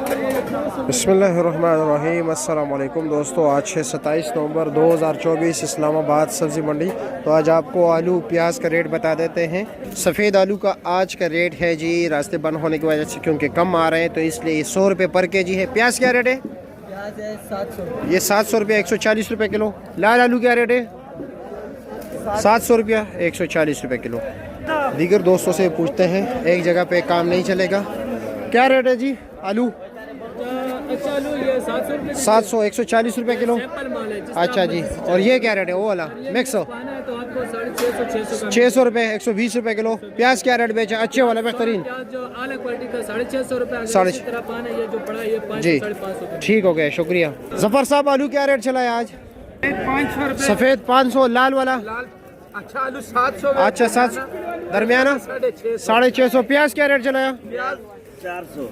बिस्मिल्लाहिर्रहमानिर्रहीम। अस्सलाम वालेकुम दोस्तों, आज है 27 नवंबर 2024, इस्लामाबाद सब्ज़ी मंडी। तो आज आपको आलू प्याज का रेट बता देते हैं। सफ़ेद आलू का आज का रेट है जी, रास्ते बंद होने की वजह से क्योंकि कम आ रहे हैं तो इसलिए 100 रुपये पर केजी है। प्याज क्या रेट है? प्याज है 700। ये 700 रुपये, 140 रुपये किलो। लाल आलू क्या रेट है? 700 रुपया, 140 रुपये किलो। दीगर दोस्तों से पूछते हैं, एक जगह पे काम नहीं चलेगा। क्या रेट है जी आलू? अच्छा आलू ये 700 रुपये 700, 140 रुपये किलो। अच्छा जी, और ये क्या रेट है वो वाला मिक्स? तो आपको 650 600 रुपये, 120 रुपये किलो। प्याज क्या रेट बेचा? अच्छे वाला बेहतरीन जो आला क्वालिटी का 650 रुपये। साढ़े तरह पान है ये जो बड़ा ये 500 जी, 550। ठीक हो गया, शुक्रिया। जफर साहब आलू क्या रेट चला है आज? 500 रुपये सफ़ेद 500, लाल वाला? अच्छा आलू 700। अच्छा 700, दरमियाना 650। प्याज क्या रेट चला है? 400।